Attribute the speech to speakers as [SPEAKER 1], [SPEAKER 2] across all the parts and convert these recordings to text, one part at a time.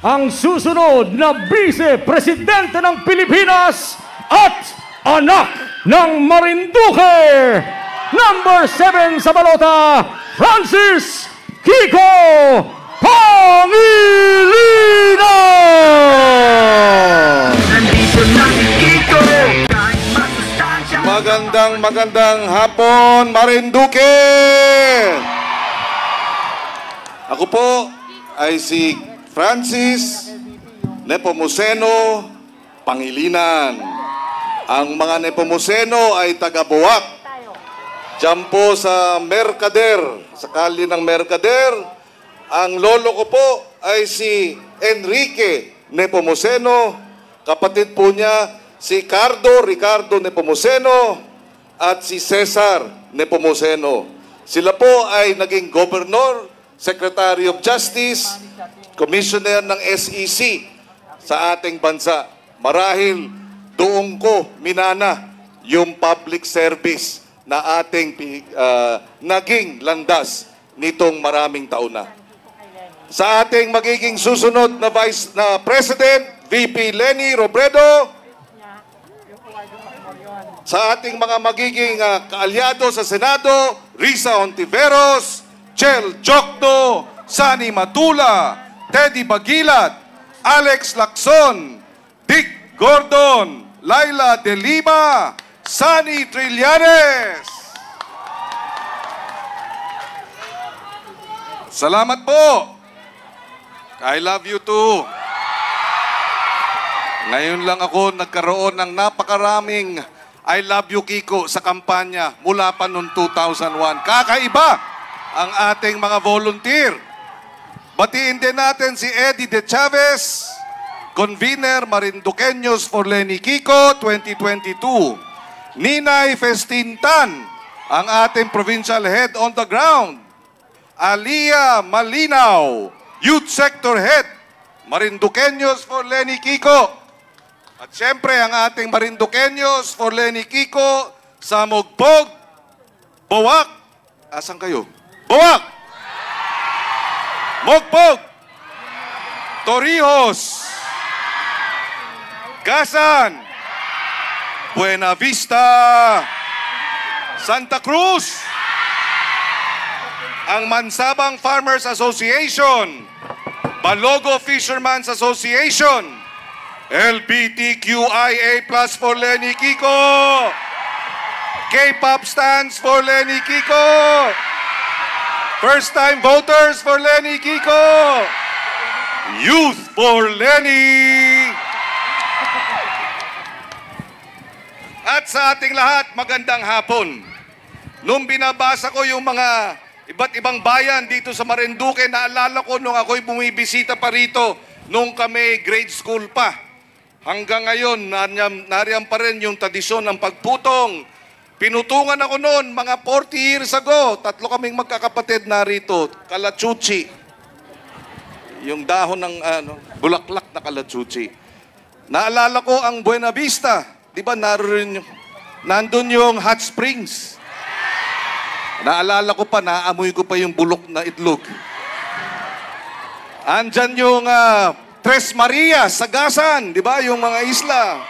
[SPEAKER 1] ang susunod na Vice Presidente ng Pilipinas at anak ng Marinduque, number 7 sa balota, Francis Kiko Pangilinan!
[SPEAKER 2] Magandang hapon, Marinduque! Ako po ay si Francis Nepomuceno Pangilinan. Ang mga Nepomuceno ay taga-Buwak. Diyan po sa Mercader, sa kalye ng Mercader. Ang lolo ko po ay si Enrique Nepomuceno. Kapatid po niya si Ricardo Nepomuceno at si Cesar Nepomuceno. Sila po ay naging Governor, Secretary of Justice, Commissioner ng SEC sa ating bansa. Marahil doon ko minana yung public service na ating naging landas nitong maraming taon na. Sa ating magiging susunod na Vice President, VP Leni Robredo, sa ating mga magiging kaalyado sa Senado, Risa Hontiveros, Chel Jokno, Sani Matula, Teddy Bagilat, Alex Lacson, Dick Gordon, Laila De Lima, Sani Trillanes. Salamat po. I love you too. Ngayon lang ako nagkaroon ng napakaraming I love you Kiko sa kampanya mula pa noong 2001. Kakaiba ang ating mga volunteer. Batiin din natin si Eddie De Chavez, Convener Marinduqueños for Leni Kiko 2022. Ninay Festintan, ang ating provincial head on the ground. Alia Malinaw, Youth Sector Head, Marinduqueños for Leni Kiko. At siyempre, ang ating Marinduqueños for Leni Kiko sa Mogpog, Buwak. Asan kayo? Buwak! Mogpog! Torrijos! Gasan! Buena Vista! Santa Cruz! Ang Mansabang Farmers Association, Balogo Fishermen's Association, LGBTQIA+ for Leni Kiko, K-pop stands for Leni Kiko, first-time voters for Leni Kiko, Youth for Leni. At sa ating lahat, magandang hapon. Nung binabasa ko yung mga iba't ibang bayan dito sa Marinduque, naalala ko nung ako'y bumibisita pa rito nung kami grade school pa. Hanggang ngayon, nariyan pa rin yung tradisyon ng pagputong. Pinutungan ako noon, mga 40 years ago. 3 kaming magkakapatid narito. Kalachuchi. Yung dahon ng bulaklak na kalachuchi. Naalala ko ang Buena Vista. Di ba nandun yung hot springs. Naalala ko pa, naamoy ko pa yung bulok na itlog. Andyan yung Tres Marias, Sagasan, di ba? Yung mga isla.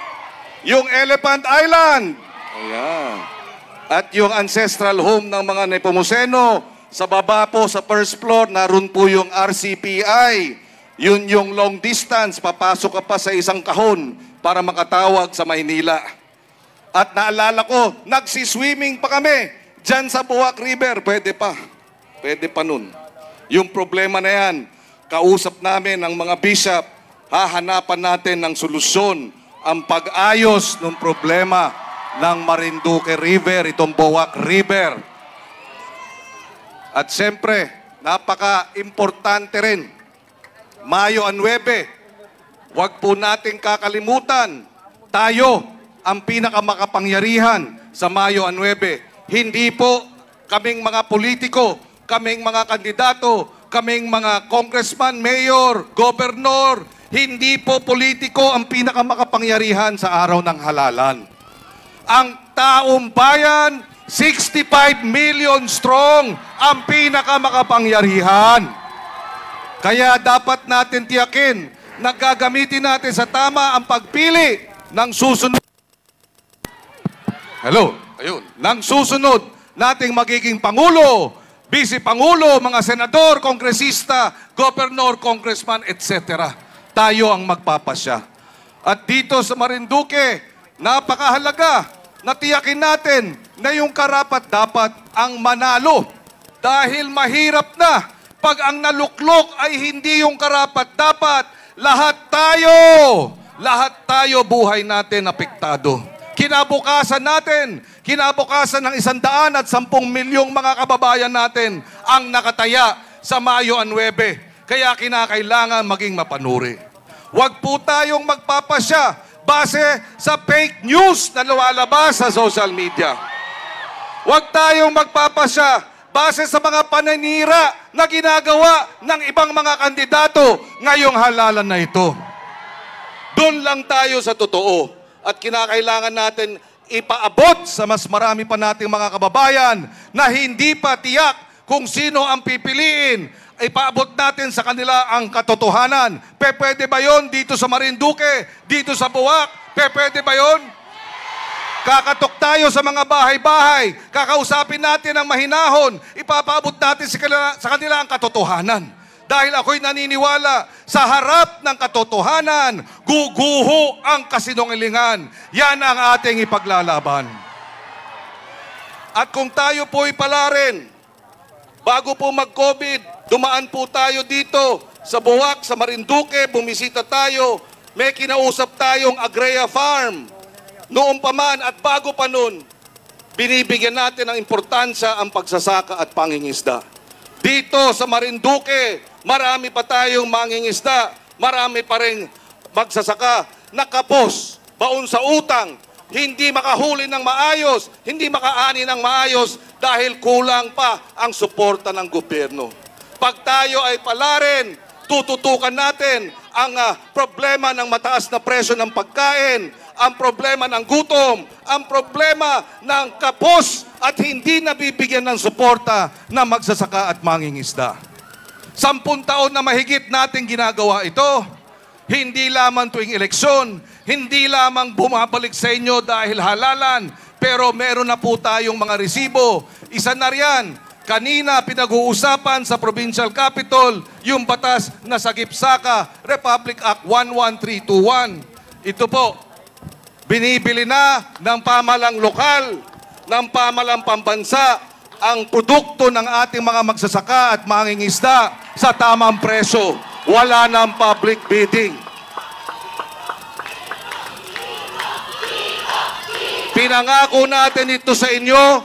[SPEAKER 2] Yung Elephant Island. Ayan. At yung ancestral home ng mga Nepomuceno. Sa baba po, sa first floor, naroon po yung RCPI. Yun yung long distance. Papasok ka pa sa isang kahon para makatawag sa Maynila. At naalala ko, nagsiswimming pa kami dyan sa Buwak River. Pwede pa. Pwede pa nun. Yung problema na yan, kausap namin ang mga bishop, hahanapan natin ng solusyon, ang pag-ayos ng problema ng Marinduque River, itong Buwak River. At siyempre, napaka-importante rin, Mayo 9, huwag po nating kakalimutan, tayo ang pinakamakapangyarihan sa Mayo 9. Hindi po kaming mga politiko, kaming mga kandidato, kaming mga congressman, mayor, gobernador, hindi po politiko ang pinakamakapangyarihan sa araw ng halalan. Ang taong bayan, 65 million strong ang pinakamakapangyarihan. Kaya dapat natin tiyakin na gagamitin natin sa tama ang pagpili ng susunod. Hello, ayun. Ng susunod nating magiging Pangulo, Vice Pangulo, mga senador, kongresista, gobernador, congressman, etc. Tayo ang magpapasya. At dito sa Marinduque, napakahalaga na tiyakin natin na yung karapat-dapat ang manalo. Dahil mahirap na pag ang naluklok ay hindi yung karapat-dapat, lahat tayo buhay natin apektado. Kinabukasan natin, kinabukasan ng 110 milyong mga kababayan natin ang nakataya sa Mayo 9. Kaya kinakailangan maging mapanuri. Huwag po tayong magpapasya base sa fake news na lumalabas sa social media. Huwag tayong magpapasya base sa mga paninira na ginagawa ng ibang mga kandidato ngayong halalan na ito. Doon lang tayo sa totoo. At kinakailangan natin ipaabot sa mas marami pa nating mga kababayan na hindi pa tiyak kung sino ang pipiliin. Ipaabot natin sa kanila ang katotohanan. Pwede ba yon dito sa Marinduque? Dito sa Buwak? Pwede ba yon? Kakatok tayo sa mga bahay-bahay. Kakausapin natin ang mahinahon. Ipapaabot natin sa kanila ang katotohanan. Dahil ako'y naniniwala, sa harap ng katotohanan, guguho ang kasinungalingan. Yan ang ating ipaglalaban. At kung tayo po'y palarin, bago po mag-COVID, dumaan po tayo dito sa Buwak, sa Marinduque, bumisita tayo, may kinausap tayong Agrea Farm. Noong pa man at bago pa nun, binibigyan natin ng importansya ang pagsasaka at pangingisda. Dito sa Marinduque, marami pa tayong mangingisda, marami pa rin magsasaka, nakapos, baon sa utang, hindi makahuli ng maayos, hindi makaani ng maayos dahil kulang pa ang suporta ng gobyerno. Pag tayo ay palarin, tututukan natin ang problema ng mataas na presyo ng pagkain, ang problema ng gutom, ang problema ng kapos at hindi nabibigyan ng suporta na magsasaka at mangingisda. 10 taon na mahigit natin ginagawa ito. Hindi lamang tuwing eleksyon, hindi lamang bumabalik sa inyo dahil halalan, pero meron na po tayong mga resibo. Isa na riyan, kanina pinag-uusapan sa Provincial Capitol, yung batas na Sagip-Saka, Republic Act 11321. Ito po, binibili na ng pamalang lokal, ng pamalang pambansa, ang produkto ng ating mga magsasaka at mangingisda sa tamang presyo. Wala ng public bidding. Pinangako natin ito sa inyo.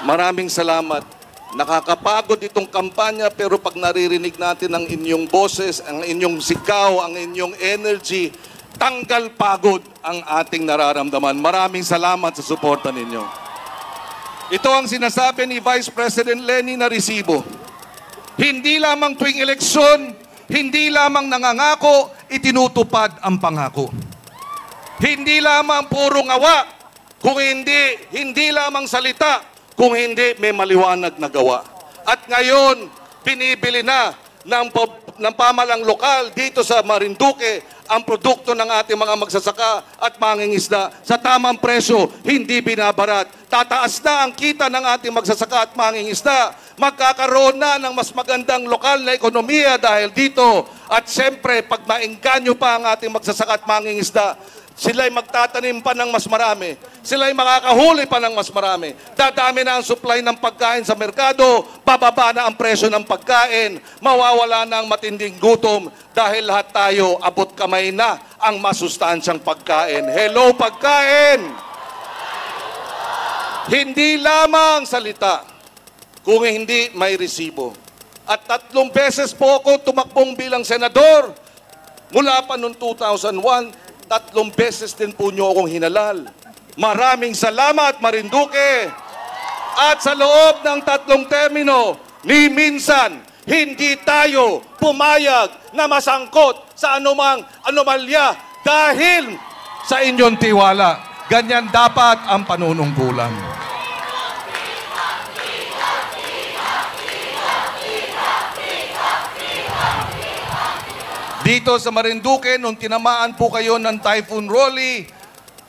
[SPEAKER 2] Maraming salamat. Nakakapagod itong kampanya pero pag naririnig natin ang inyong boses, ang inyong sigaw, ang inyong energy, tanggal pagod ang ating nararamdaman. Maraming salamat sa suporta ninyo. Ito ang sinasabi ni Vice President Leni na resibo. Hindi lamang tuwing eleksyon, hindi lamang nangangako, itinutupad ang pangako. Hindi lamang puro ngawa, kung hindi lamang salita, kung hindi may maliwanag na gawa. At ngayon, pinibili na ng pamalang lokal dito sa Marinduque ang produkto ng ating mga magsasaka at mangingisda sa tamang presyo, hindi binabarat. Tataas na ang kita ng ating magsasaka at mangingisda. Magkakaroon na ng mas magandang lokal na ekonomiya dahil dito. At siyempre, pag maengganyo pa ang ating magsasaka at mangingisda, sila'y magtatanim pa ng mas marami. Sila'y makakahuli pa ng mas marami. Dadami na ang supply ng pagkain sa merkado, bababa na ang presyo ng pagkain, mawawala na ang matinding gutom dahil lahat tayo abot kamay na ang masustansyang pagkain. Hello, pagkain! Hindi lamang salita, kung hindi may resibo. At 3 beses po ako tumakbong bilang senador. Mula pa noong 2001, 3 beses din po nyo akong hinalal. Maraming salamat, Marinduque. At sa loob ng 3 termino, ni minsan, hindi tayo pumayag na masangkot sa anumang anomalya dahil sa inyong tiwala. Ganyan dapat ang panunungkulan. Dito sa Marinduque, nung tinamaan po kayo ng Typhoon Rolly,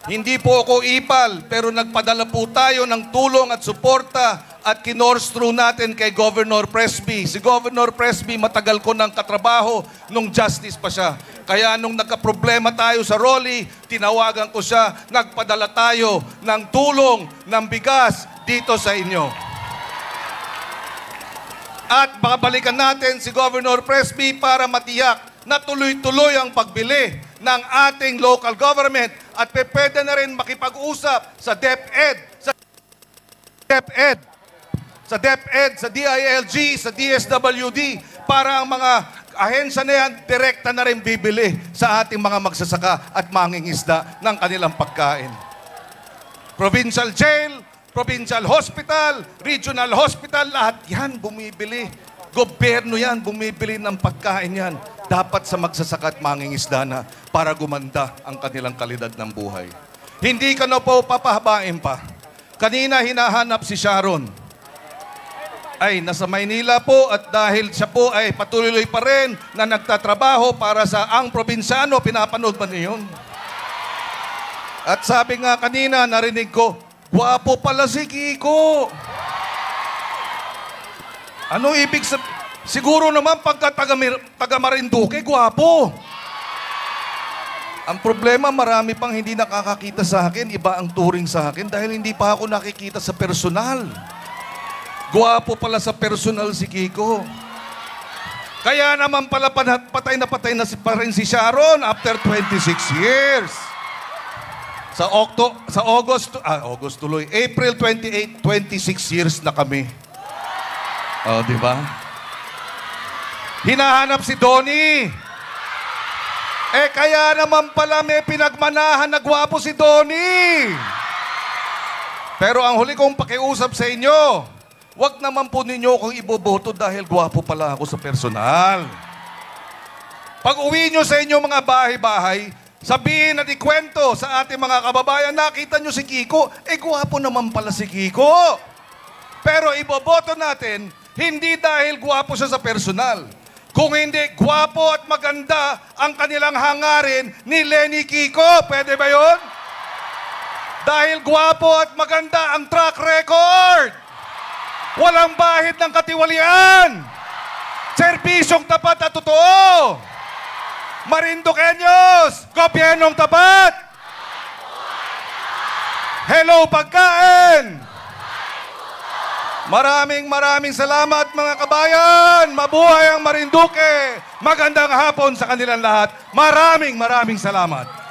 [SPEAKER 2] hindi po ako ipal, pero nagpadala po tayo ng tulong at suporta at kinors through natin kay Governor Presby. Si Governor Presby, matagal ko ng katrabaho nung justice pa siya. Kaya nung nagka-problema tayo sa Rolly, tinawagan ko siya, nagpadala tayo ng tulong, ng bigas dito sa inyo. At babalikan natin si Governor Presby para matiyak na tuloy-tuloy ang pagbili ng ating local government at pwede na rin makipag-usap sa DepEd, sa DILG, sa DSWD para ang mga ahensya na yan direkta na rin bibili sa ating mga magsasaka at mangingisda ng kanilang pagkain. Provincial jail, provincial hospital, regional hospital, lahat yan bumibili. Gobyerno yan, bumibili ng pagkain yan. Dapat sa magsasaka at mangingisda na para gumanda ang kanilang kalidad ng buhay. Hindi ka na po papahabain pa. Kanina hinahanap si Sharon. Ay, nasa Maynila po at dahil siya po ay patuloy pa rin na nagtatrabaho para sa ang probinsyano, pinapanood ba niyo yun? At sabi nga kanina, narinig ko, gwapo pala si Kiko. Ano ibig sabihin? Siguro naman pagka taga Marinduque, gwapo. Ang problema, marami pang hindi nakakakita sa akin, iba ang turing sa akin dahil hindi pa ako nakikita sa personal. Gwapo pala sa personal si Kiko. Kaya naman pala patay na pa rin si Sharon after 26 years. Sa August tuloy, April 28, 26 years na kami. Oh, di ba? Hinahanap si Donnie. Kaya naman pala may pinagmanahan na gwapo si Donnie. Pero ang huli kong pakiusap sa inyo, wag naman po ninyo akong iboboto dahil gwapo pala ako sa personal. Pag uwi nyo sa inyo mga bahay-bahay, sabihin at ikwento sa ating mga kababayan, nakita nyo si Kiko, gwapo naman pala si Kiko. Pero iboboto natin, hindi dahil gwapo siya sa personal. Kung hindi, gwapo at maganda ang kanilang hangarin ni Lenny Kiko. Pwede ba yun? Dahil gwapo at maganda ang track record. Walang bahid ng katiwalian. Serbisyong tapat at totoo. Marinduqueños, gobyernong tapat. Hello, pagkain. Maraming salamat mga kabayan. Mabuhay ang Marinduque. Magandang hapon sa kanilang lahat. Maraming salamat.